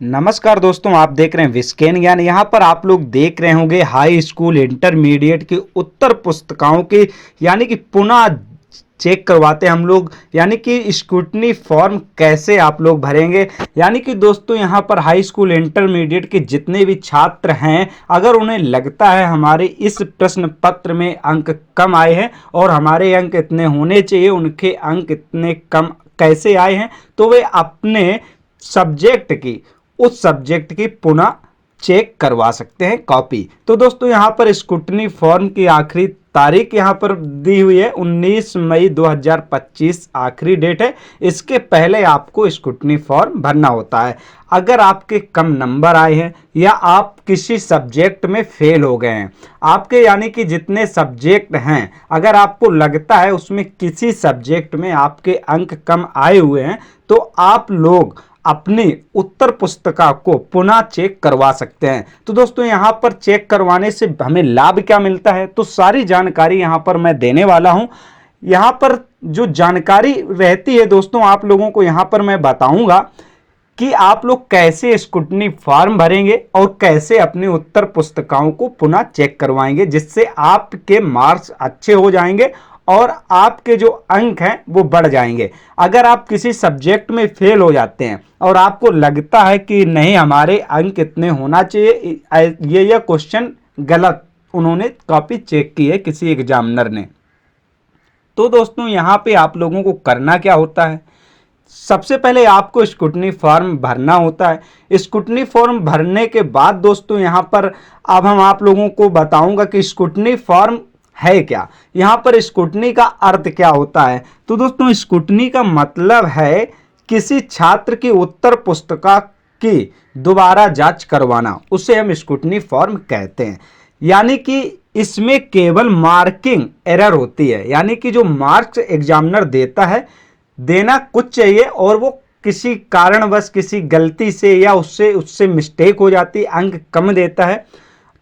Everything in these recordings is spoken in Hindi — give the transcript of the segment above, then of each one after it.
नमस्कार दोस्तों, आप देख रहे हैं विस्केन ज्ञान। यहाँ पर आप लोग देख रहे होंगे हाई स्कूल इंटरमीडिएट की उत्तर पुस्तिकाओं की यानी कि पुनः चेक करवाते हैं हम लोग, यानी कि स्क्रूटनी फॉर्म कैसे आप लोग भरेंगे। यानी कि दोस्तों यहाँ पर हाई स्कूल इंटरमीडिएट के जितने भी छात्र हैं, अगर उन्हें लगता है हमारे इस प्रश्न पत्र में अंक कम आए हैं और हमारे अंक इतने होने चाहिए, उनके अंक इतने कम कैसे आए हैं, तो वे अपने सब्जेक्ट की उस सब्जेक्ट की पुनः चेक करवा सकते हैं कॉपी। तो दोस्तों यहाँ पर स्क्रूटनी फॉर्म की आखिरी तारीख यहाँ पर दी हुई है 19 मई 2025 आखिरी डेट है। इसके पहले आपको स्क्रूटनी फॉर्म भरना होता है। अगर आपके कम नंबर आए हैं या आप किसी सब्जेक्ट में फेल हो गए हैं, आपके यानी कि जितने सब्जेक्ट हैं, अगर आपको लगता है उसमें किसी सब्जेक्ट में आपके अंक कम आए हुए हैं, तो आप लोग अपनी उत्तर पुस्तिका को पुनः चेक करवा सकते हैं। तो दोस्तों यहाँ पर चेक करवाने से हमें लाभ क्या मिलता है, तो सारी जानकारी यहाँ पर मैं देने वाला हूँ। यहाँ पर जो जानकारी रहती है दोस्तों, आप लोगों को यहाँ पर मैं बताऊंगा कि आप लोग कैसे स्क्रूटनी फॉर्म भरेंगे और कैसे अपनी उत्तर पुस्तिकाओं को पुनः चेक करवाएंगे, जिससे आपके मार्क्स अच्छे हो जाएंगे और आपके जो अंक हैं वो बढ़ जाएंगे। अगर आप किसी सब्जेक्ट में फेल हो जाते हैं और आपको लगता है कि नहीं हमारे अंक इतने होना चाहिए, ये क्वेश्चन गलत उन्होंने कॉपी चेक की है किसी एग्जामिनर ने, तो दोस्तों यहाँ पे आप लोगों को करना क्या होता है, सबसे पहले आपको स्क्रूटनी फॉर्म भरना होता है। स्क्रूटनी फॉर्म भरने के बाद दोस्तों यहाँ पर अब हम आप लोगों को बताऊंगा कि स्क्रूटनी फॉर्म है क्या, यहाँ पर स्क्रूटनी का अर्थ क्या होता है। तो दोस्तों स्क्रूटनी का मतलब है किसी छात्र की उत्तर पुस्तिका की दोबारा जांच करवाना, उसे हम स्क्रूटनी फॉर्म कहते हैं। यानी कि इसमें केवल मार्किंग एरर होती है, यानी कि जो मार्क्स एग्जामिनर देता है, देना कुछ चाहिए और वो किसी कारणवश किसी गलती से या उससे मिस्टेक हो जाती है, अंक कम देता है,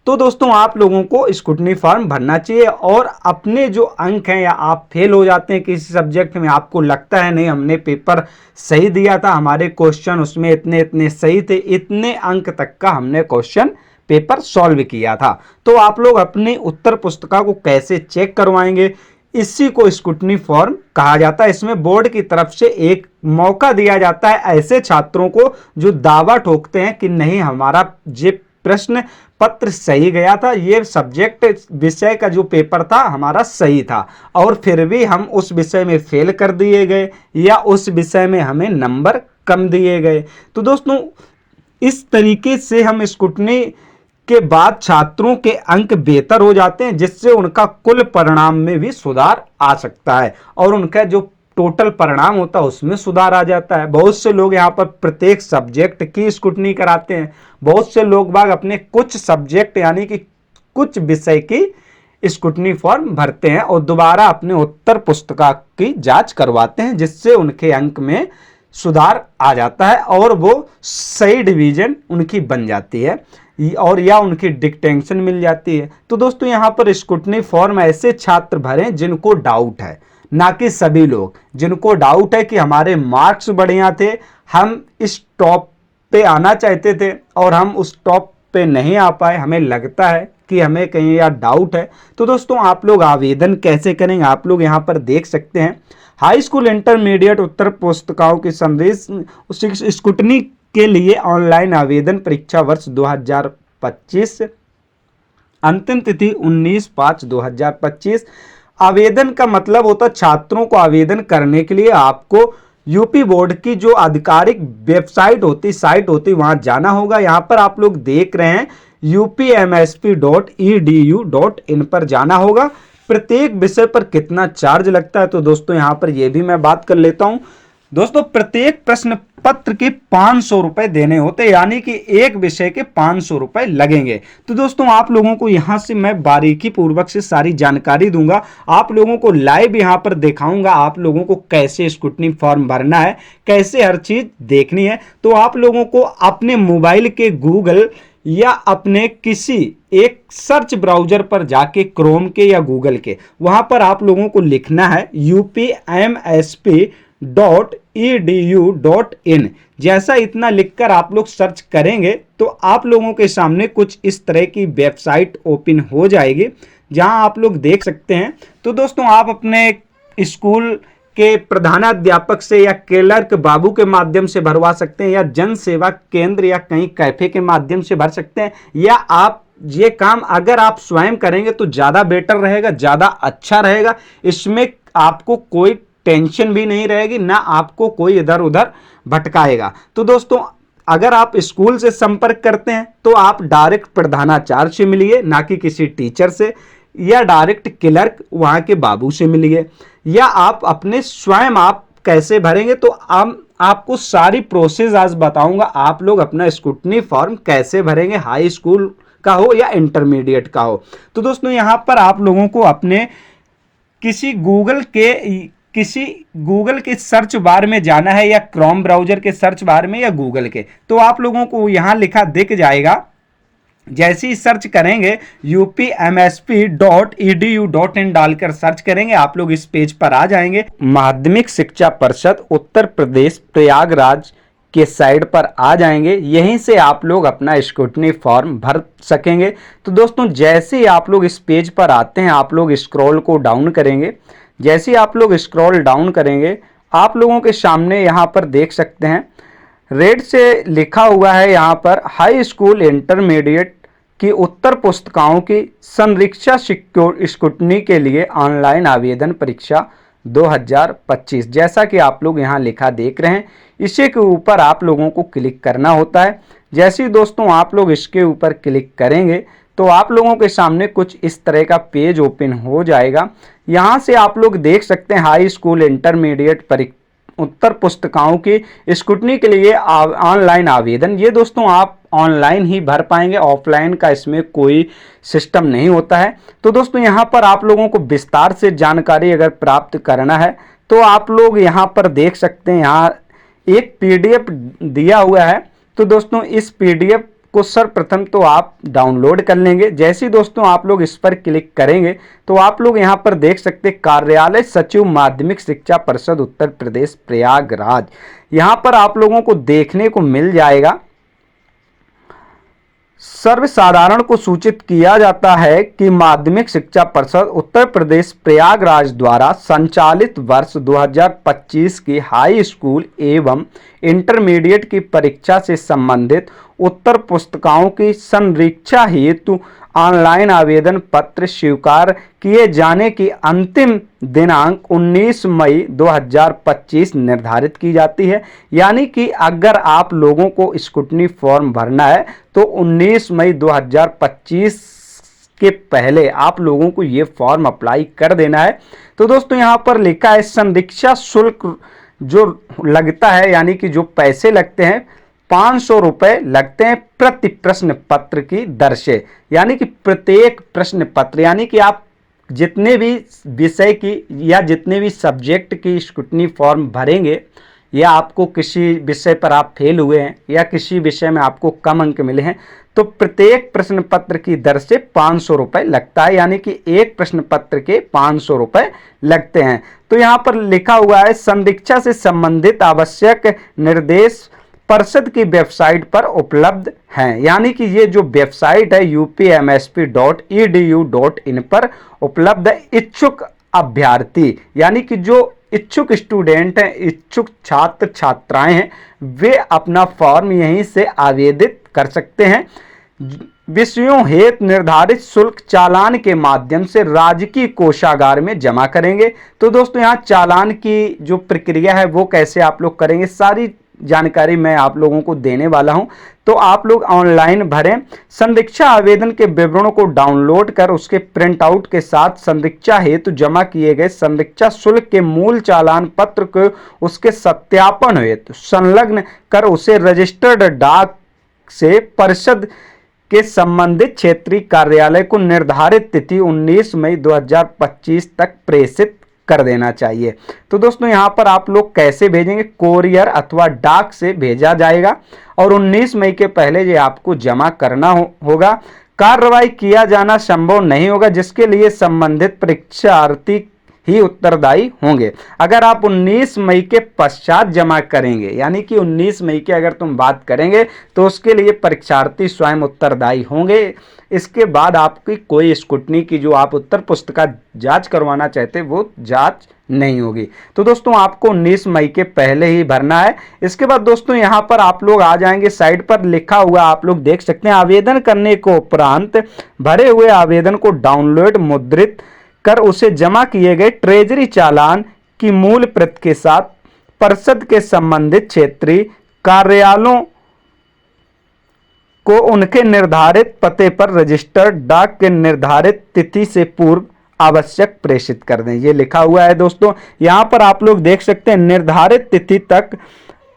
तो दोस्तों आप लोगों को स्क्रूटनी फॉर्म भरना चाहिए। और अपने जो अंक हैं या आप फेल हो जाते हैं किसी सब्जेक्ट में, आपको लगता है नहीं हमने पेपर सही दिया था, हमारे क्वेश्चन उसमें इतने इतने सही थे, इतने अंक तक का हमने क्वेश्चन पेपर सॉल्व किया था, तो आप लोग अपनी उत्तर पुस्तिका को कैसे चेक करवाएंगे, इसी को स्क्रूटनी फॉर्म कहा जाता है। इसमें बोर्ड की तरफ से एक मौका दिया जाता है ऐसे छात्रों को जो दावा ठोकते हैं कि नहीं हमारा ये प्रश्न पत्र सही गया था, ये सब्जेक्ट विषय का जो पेपर था हमारा सही था, और फिर भी हम उस विषय में फेल कर दिए गए या उस विषय में हमें नंबर कम दिए गए। तो दोस्तों इस तरीके से हम स्क्रूटनी के बाद छात्रों के अंक बेहतर हो जाते हैं, जिससे उनका कुल परिणाम में भी सुधार आ सकता है और उनका जो टोटल परिणाम होता है उसमें सुधार आ जाता है। बहुत से लोग यहाँ पर प्रत्येक सब्जेक्ट की स्क्रूटनी कराते हैं, बहुत से लोग बाग अपने कुछ सब्जेक्ट यानी कि कुछ विषय की स्क्रूटनी फॉर्म भरते हैं और दोबारा अपने उत्तर पुस्तिका की जांच करवाते हैं, जिससे उनके अंक में सुधार आ जाता है और वो सही डिवीजन उनकी बन जाती है और या उनकी डिक्टेंशन मिल जाती है। तो दोस्तों यहाँ पर स्क्रूटनी फॉर्म ऐसे छात्र भरें जिनको डाउट है, ना कि सभी लोग जिनको डाउट है कि हमारे मार्क्स बढ़िया थे, हम इस टॉप पे आना चाहते थे और हम उस टॉप पे नहीं आ पाए, हमें लगता है कि हमें कहीं यार डाउट है। तो दोस्तों आप लोग आवेदन कैसे करेंगे, आप लोग यहाँ पर देख सकते हैं हाई स्कूल इंटरमीडिएट उत्तर पुस्तिकाओं की संदेश स्क्रूटनी के लिए ऑनलाइन आवेदन परीक्षा वर्ष 2025, अंतिम तिथि 19/5/2025। आवेदन का मतलब होता है छात्रों को आवेदन करने के लिए आपको यूपी बोर्ड की जो आधिकारिक वेबसाइट होती साइट होती वहां जाना होगा। यहाँ पर आप लोग देख रहे हैं upmsp.edu.in पर जाना होगा। प्रत्येक विषय पर कितना चार्ज लगता है, तो दोस्तों यहाँ पर यह भी मैं बात कर लेता हूं। दोस्तों प्रत्येक प्रश्न पत्र के 500 रुपए देने होते, यानी कि एक विषय के 500 रुपए लगेंगे। तो दोस्तों आप लोगों को यहां से मैं बारीकी पूर्वक से सारी जानकारी दूंगा, आप लोगों को लाइव यहां पर दिखाऊंगा आप लोगों को कैसे स्क्रूटनी फॉर्म भरना है, कैसे हर चीज देखनी है। तो आप लोगों को अपने मोबाइल के गूगल या अपने किसी एक सर्च ब्राउजर पर जाके क्रोम के या गूगल के, वहां पर आप लोगों को लिखना है upmsp.edu.in edu.in। जैसा इतना लिखकर आप लोग सर्च करेंगे तो आप लोगों के सामने कुछ इस तरह की वेबसाइट ओपन हो जाएगी, जहां आप लोग देख सकते हैं। तो दोस्तों आप अपने स्कूल के प्रधानाध्यापक से या क्लर्क बाबू के माध्यम से भरवा सकते हैं, या जन सेवा केंद्र या कहीं कैफे के माध्यम से भर सकते हैं, या आप ये काम अगर आप स्वयं करेंगे तो ज़्यादा बेटर रहेगा, ज़्यादा अच्छा रहेगा। इसमें आपको कोई टेंशन भी नहीं रहेगी, ना आपको कोई इधर उधर भटकाएगा। तो दोस्तों अगर आप स्कूल से संपर्क करते हैं तो आप डायरेक्ट प्रधानाचार्य से मिलिए, ना कि किसी टीचर से, या डायरेक्ट क्लर्क वहाँ के बाबू से मिलिए, या आप अपने स्वयं आप कैसे भरेंगे। तो आपको सारी प्रोसेस आज बताऊंगा, आप लोग अपना स्क्रूटनी फॉर्म कैसे भरेंगे, हाई स्कूल का हो या इंटरमीडिएट का हो। तो दोस्तों यहाँ पर आप लोगों को अपने किसी गूगल के सर्च बार में जाना है, या क्रोम ब्राउजर के सर्च बार में, या गूगल के। तो आप लोगों को यहाँ लिखा दिख जाएगा, जैसे ही सर्च करेंगे upmsp.edu.in डालकर सर्च करेंगे, आप लोग इस पेज पर आ जाएंगे। माध्यमिक शिक्षा परिषद उत्तर प्रदेश प्रयागराज के साइड पर आ जाएंगे, यहीं से आप लोग अपना स्क्रूटनी फॉर्म भर सकेंगे। तो दोस्तों जैसे ही आप लोग इस पेज पर आते हैं, आप लोग स्क्रॉल को डाउन करेंगे। जैसे ही आप लोग स्क्रॉल डाउन करेंगे, आप लोगों के सामने यहाँ पर देख सकते हैं रेड से लिखा हुआ है, यहाँ पर हाई स्कूल इंटरमीडिएट की उत्तर पुस्तिकाओं की संरीक्षा स्क्रूटनी के लिए ऑनलाइन आवेदन परीक्षा 2025। जैसा कि आप लोग यहाँ लिखा देख रहे हैं, इसी के ऊपर आप लोगों को क्लिक करना होता है। जैसे ही दोस्तों आप लोग इसके ऊपर क्लिक करेंगे तो आप लोगों के सामने कुछ इस तरह का पेज ओपन हो जाएगा। यहाँ से आप लोग देख सकते हैं हाई स्कूल इंटरमीडिएट उत्तर पुस्तिकाओं की स्क्रूटनी के लिए ऑनलाइन आवेदन। ये दोस्तों आप ऑनलाइन ही भर पाएंगे, ऑफलाइन का इसमें कोई सिस्टम नहीं होता है। तो दोस्तों यहाँ पर आप लोगों को विस्तार से जानकारी अगर प्राप्त करना है तो आप लोग यहाँ पर देख सकते हैं, यहाँ एक पीडीएफ दिया हुआ है। तो दोस्तों इस पीडीएफ को सर्वप्रथम तो आप डाउनलोड कर लेंगे। जैसे ही दोस्तों आप लोग इस पर क्लिक करेंगे तो आप लोग यहाँ पर देख सकते हैं कार्यालय सचिव माध्यमिक शिक्षा परिषद उत्तर प्रदेश प्रयागराज। यहाँ पर आप लोगों को देखने को मिल जाएगा, सर्वसाधारण को सूचित किया जाता है कि माध्यमिक शिक्षा परिषद उत्तर प्रदेश प्रयागराज द्वारा संचालित वर्ष 2025 की हाई स्कूल एवं इंटरमीडिएट की परीक्षा से संबंधित उत्तर पुस्तिकाओं की संरीक्षा हेतु ऑनलाइन आवेदन पत्र स्वीकार किए जाने की अंतिम दिनांक 19 मई 2025 निर्धारित की जाती है। यानी कि अगर आप लोगों को स्क्रूटनी फॉर्म भरना है तो 19 मई 2025 के पहले आप लोगों को ये फॉर्म अप्लाई कर देना है। तो दोस्तों यहाँ पर लिखा है संरीक्षा शुल्क जो लगता है, यानी कि जो पैसे लगते हैं 500 रुपये लगते हैं प्रति प्रश्न पत्र की दर से। यानी कि प्रत्येक प्रश्न पत्र, यानी कि आप जितने भी विषय की या जितने भी सब्जेक्ट की स्क्रूटनी फॉर्म भरेंगे, या आपको किसी विषय पर आप फेल हुए हैं या किसी विषय में आपको कम अंक मिले हैं, तो प्रत्येक प्रश्न पत्र की दर से 500 रुपये लगता है। यानी कि एक प्रश्न पत्र के 500 रुपये लगते हैं। तो यहाँ पर लिखा हुआ है संरीक्षा से संबंधित आवश्यक निर्देश परिषद की वेबसाइट पर उपलब्ध हैं। यानी कि ये जो वेबसाइट है upmsp.edu.in पर उपलब्ध है। इच्छुक अभ्यर्थी, यानी कि जो इच्छुक स्टूडेंट हैं, इच्छुक छात्र छात्राएं हैं, वे अपना फॉर्म यहीं से आवेदित कर सकते हैं। विषयों हेतु निर्धारित शुल्क चालान के माध्यम से राजकीय कोषागार में जमा करेंगे। तो दोस्तों यहाँ चालान की जो प्रक्रिया है वो कैसे आप लोग करेंगे, सारी जानकारी मैं आप लोगों को देने वाला हूं। तो आप लोग ऑनलाइन भरें। संरीक्षा आवेदन के विवरणों को डाउनलोड कर उसके प्रिंट आउट के साथ संरीक्षा हेतु जमा किए गए संरीक्षा शुल्क के मूल चालान पत्र को उसके सत्यापन हेतु संलग्न कर उसे रजिस्टर्ड डाक से परिषद के संबंधित क्षेत्रीय कार्यालय को निर्धारित तिथि 19 मई 2025 तक प्रेषित कर देना चाहिए। तो दोस्तों यहाँ पर आप लोग कैसे भेजेंगे, कोरियर अथवा डाक से भेजा जाएगा और 19 मई के पहले ये आपको जमा करना होगा। कार्रवाई किया जाना संभव नहीं होगा, जिसके लिए संबंधित परीक्षार्थी ही उत्तरदायी होंगे। अगर आप 19 मई के पश्चात जमा करेंगे, यानी कि 19 मई की अगर तुम बात करेंगे तो उसके लिए परीक्षार्थी स्वयं उत्तरदायी होंगे। इसके बाद आपकी कोई स्क्रूटनी की जो आप उत्तर पुस्तिका जांच करवाना चाहते हैं वो जांच नहीं होगी। तो दोस्तों आपको 19 मई के पहले ही भरना है। इसके बाद दोस्तों यहाँ पर आप लोग आ जाएंगे, साइड पर लिखा हुआ आप लोग देख सकते हैं, आवेदन करने को उपरांत भरे हुए आवेदन को डाउनलोड मुद्रित कर उसे जमा किए गए ट्रेजरी चालान की मूल प्रति के साथ परिषद के संबंधित क्षेत्रीय कार्यालयों को उनके निर्धारित पते पर रजिस्टर्ड डाक के निर्धारित तिथि से पूर्व आवश्यक प्रेषित कर दें। ये लिखा हुआ है दोस्तों, यहां पर आप लोग देख सकते हैं, निर्धारित तिथि तक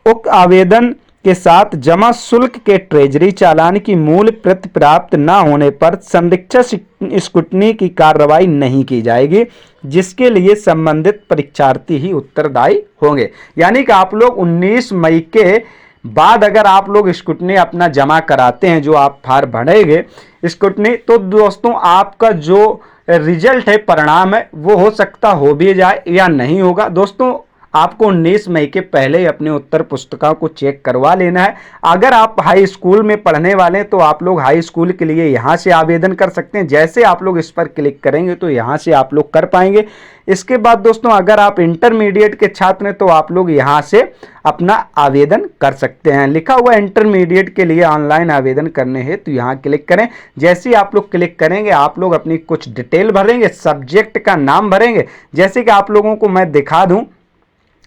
उक्त आवेदन के साथ जमा शुल्क के ट्रेजरी चालान की मूल प्रति प्राप्त न होने पर संरक्षक स्क्रूटनी की कार्रवाई नहीं की जाएगी, जिसके लिए संबंधित परीक्षार्थी ही उत्तरदायी होंगे। यानी कि आप लोग 19 मई के बाद अगर आप लोग स्क्रूटनी अपना जमा कराते हैं, जो आप फार्म भरेंगे स्क्रूटनी, तो दोस्तों आपका जो रिजल्ट है, परिणाम है, वो हो सकता हो भी जाए या नहीं होगा। दोस्तों आपको 19 मई के पहले ही अपने उत्तर पुस्तिका को चेक करवा लेना है। अगर आप हाई स्कूल में पढ़ने वाले हैं तो आप लोग हाई स्कूल के लिए यहाँ से आवेदन कर सकते हैं। जैसे आप लोग इस पर क्लिक करेंगे तो यहाँ से आप लोग कर पाएंगे। इसके बाद दोस्तों अगर आप इंटरमीडिएट के छात्र हैं तो आप लोग यहाँ से अपना आवेदन कर सकते हैं। लिखा हुआ इंटरमीडिएट के लिए ऑनलाइन आवेदन करने हैं तो यहाँ क्लिक करें। जैसे ही आप लोग क्लिक करेंगे आप लोग अपनी कुछ डिटेल भरेंगे, सब्जेक्ट का नाम भरेंगे। जैसे कि आप लोगों को मैं दिखा दूं,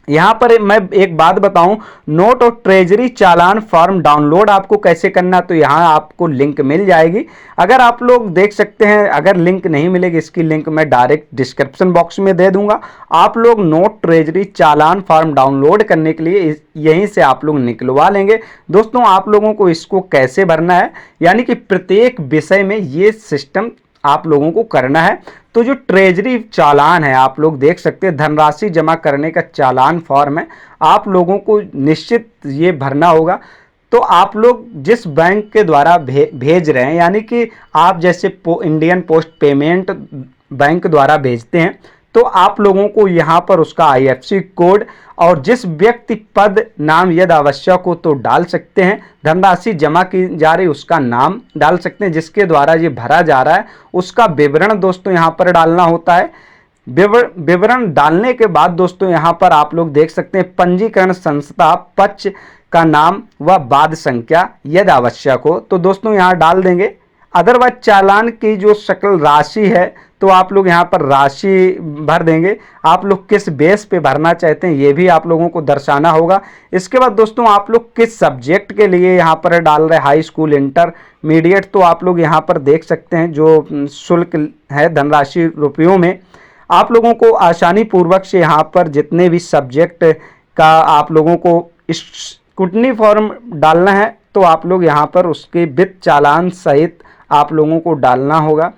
यहाँ पर मैं एक बात बताऊं, नोट और ट्रेजरी चालान फॉर्म डाउनलोड आपको कैसे करना, तो यहाँ आपको लिंक मिल जाएगी। अगर आप लोग देख सकते हैं, अगर लिंक नहीं मिलेगी, इसकी लिंक मैं डायरेक्ट डिस्क्रिप्शन बॉक्स में दे दूंगा। आप लोग नोट ट्रेजरी चालान फॉर्म डाउनलोड करने के लिए यहीं से आप लोग निकलवा लेंगे। दोस्तों आप लोगों को इसको कैसे भरना है, यानी कि प्रत्येक विषय में ये सिस्टम आप लोगों को करना है। तो जो ट्रेजरी चालान है आप लोग देख सकते हैं, धनराशि जमा करने का चालान फॉर्म है, आप लोगों को निश्चित ये भरना होगा। तो आप लोग जिस बैंक के द्वारा भेज रहे हैं, यानी कि आप जैसे इंडियन पोस्ट पेमेंट बैंक द्वारा भेजते हैं, तो आप लोगों को यहाँ पर उसका IFSC कोड और जिस व्यक्ति पद नाम यदि आवश्यक हो तो डाल सकते हैं। धनराशि जमा की जा रही उसका नाम डाल सकते हैं, जिसके द्वारा ये भरा जा रहा है उसका विवरण दोस्तों यहाँ पर डालना होता है। विवरण डालने के बाद दोस्तों यहाँ पर आप लोग देख सकते हैं, पंजीकरण संस्था पक्ष का नाम व बाद संख्या यदि आवश्यक हो तो दोस्तों यहाँ डाल देंगे। अदरवाइज चालान की जो सकल राशि है तो आप लोग यहाँ पर राशि भर देंगे। आप लोग किस बेस पे भरना चाहते हैं ये भी आप लोगों को दर्शाना होगा। इसके बाद दोस्तों आप लोग किस सब्जेक्ट के लिए यहाँ पर डाल रहे हैं, हाई स्कूल इंटरमीडिएट, तो आप लोग यहाँ पर देख सकते हैं जो शुल्क है धनराशि रुपयों में। आप लोगों को आसानी पूर्वक से यहाँ पर जितने भी सब्जेक्ट का आप लोगों को स्क्रूटनी फॉर्म डालना है तो आप लोग यहाँ पर उसके वित्त चालान सहित आप लोगों को डालना होगा।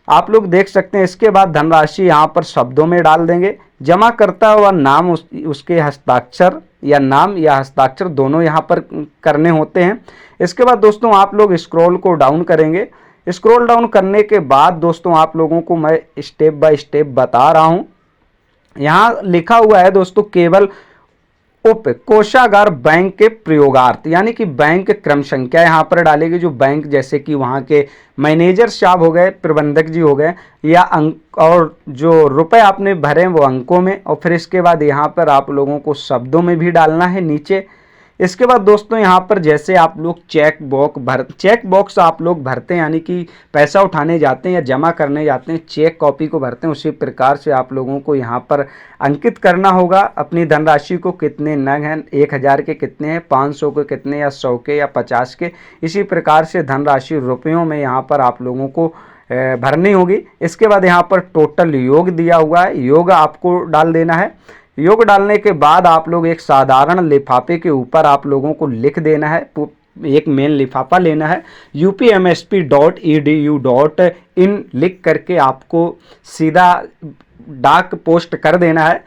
आप लोग देख सकते हैं। इसके बाद धनराशि यहाँ पर शब्दों में डाल देंगे। जमा करता हुआ नाम उसके हस्ताक्षर या नाम या हस्ताक्षर दोनों यहाँ पर करने होते हैं। इसके बाद दोस्तों आप लोग स्क्रॉल को डाउन करेंगे। स्क्रॉल डाउन करने के बाद दोस्तों आप लोगों को मैं स्टेप बाय स्टेप बता रहा हूँ। यहाँ लिखा हुआ है दोस्तों, केवल कोषागार बैंक के प्रयोगार्थ, यानी कि बैंक क्रम संख्या यहाँ पर डालेगी। जो बैंक जैसे कि वहाँ के मैनेजर साहब हो गए, प्रबंधक जी हो गए, या अंक और जो रुपए आपने भरे वो अंकों में, और फिर इसके बाद यहाँ पर आप लोगों को शब्दों में भी डालना है नीचे। इसके बाद दोस्तों यहाँ पर जैसे आप लोग चेक बॉक्स आप लोग भरते हैं, यानी कि पैसा उठाने जाते हैं या जमा करने जाते हैं, चेक कॉपी को भरते हैं, उसी प्रकार से आप लोगों को यहाँ पर अंकित करना होगा अपनी धनराशि को। कितने नग हैं, 1000 के कितने हैं, 500 के कितने, या 100 के या 50 के, इसी प्रकार से धनराशि रुपयों में यहाँ पर आप लोगों को भरनी होगी। इसके बाद यहाँ पर टोटल योग दिया हुआ है, योग आपको डाल देना है। योग डालने के बाद आप लोग एक साधारण लिफाफे के ऊपर आप लोगों को लिख देना है, एक मेन लिफाफा लेना है, upmsp.edu.in लिख करके आपको सीधा डाक पोस्ट कर देना है।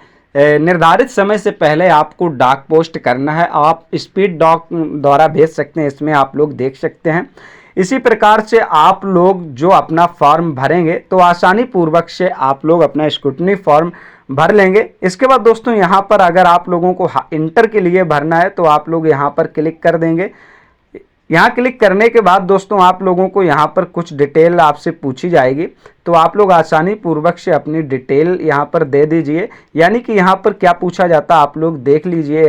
निर्धारित समय से पहले आपको डाक पोस्ट करना है। आप स्पीड डाक द्वारा भेज सकते हैं, इसमें आप लोग देख सकते हैं। इसी प्रकार से आप लोग जो अपना फॉर्म भरेंगे तो आसानी पूर्वक से आप लोग अपना स्क्रूटनी फॉर्म भर लेंगे। इसके बाद दोस्तों यहाँ पर अगर आप लोगों को इंटर के लिए भरना है तो आप लोग यहाँ पर क्लिक कर देंगे। यहाँ क्लिक करने के बाद दोस्तों आप लोगों को यहाँ पर कुछ डिटेल आपसे पूछी जाएगी, तो आप लोग आसानी पूर्वक से अपनी डिटेल यहाँ पर दे दीजिए। यानी कि यहाँ पर क्या पूछा जाता है आप लोग देख लीजिए।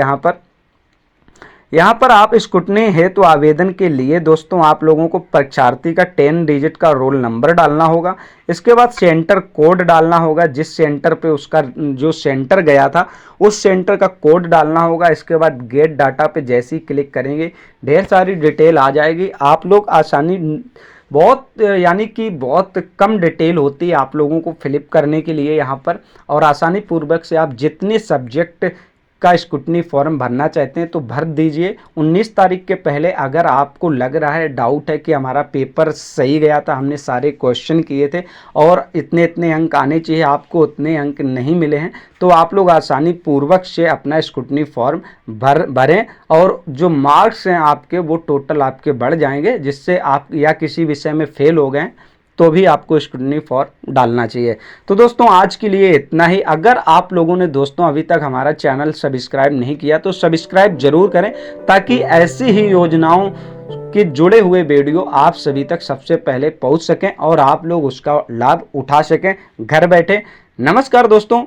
यहाँ पर आप स्कूटनी हेतु आवेदन के लिए दोस्तों आप लोगों को परीक्षार्थी का 10 डिजिट का रोल नंबर डालना होगा। इसके बाद सेंटर कोड डालना होगा, जिस सेंटर पे उसका जो सेंटर गया था उस सेंटर का कोड डालना होगा। इसके बाद गेट डाटा पे जैसे ही क्लिक करेंगे ढेर सारी डिटेल आ जाएगी। आप लोग आसानी यानी कि बहुत कम डिटेल होती है आप लोगों को फिलअप करने के लिए यहाँ पर, और आसानी पूर्वक से आप जितने सब्जेक्ट का स्कूटनी फॉर्म भरना चाहते हैं तो भर दीजिए। 19 तारीख के पहले अगर आपको लग रहा है, डाउट है कि हमारा पेपर सही गया था, हमने सारे क्वेश्चन किए थे और इतने इतने अंक आने चाहिए, आपको उतने अंक नहीं मिले हैं, तो आप लोग आसानी पूर्वक से अपना स्कूटनी फॉर्म भरें और जो मार्क्स हैं आपके वो टोटल आपके बढ़ जाएंगे, जिससे आप या किसी विषय में फेल हो गए तो भी आपको स्क्रूटनी फॉर्म डालना चाहिए। तो दोस्तों आज के लिए इतना ही। अगर आप लोगों ने दोस्तों अभी तक हमारा चैनल सब्सक्राइब नहीं किया तो सब्सक्राइब जरूर करें, ताकि ऐसी ही योजनाओं के जुड़े हुए वीडियो आप सभी तक सबसे पहले पहुंच सकें और आप लोग उसका लाभ उठा सकें घर बैठे। नमस्कार दोस्तों।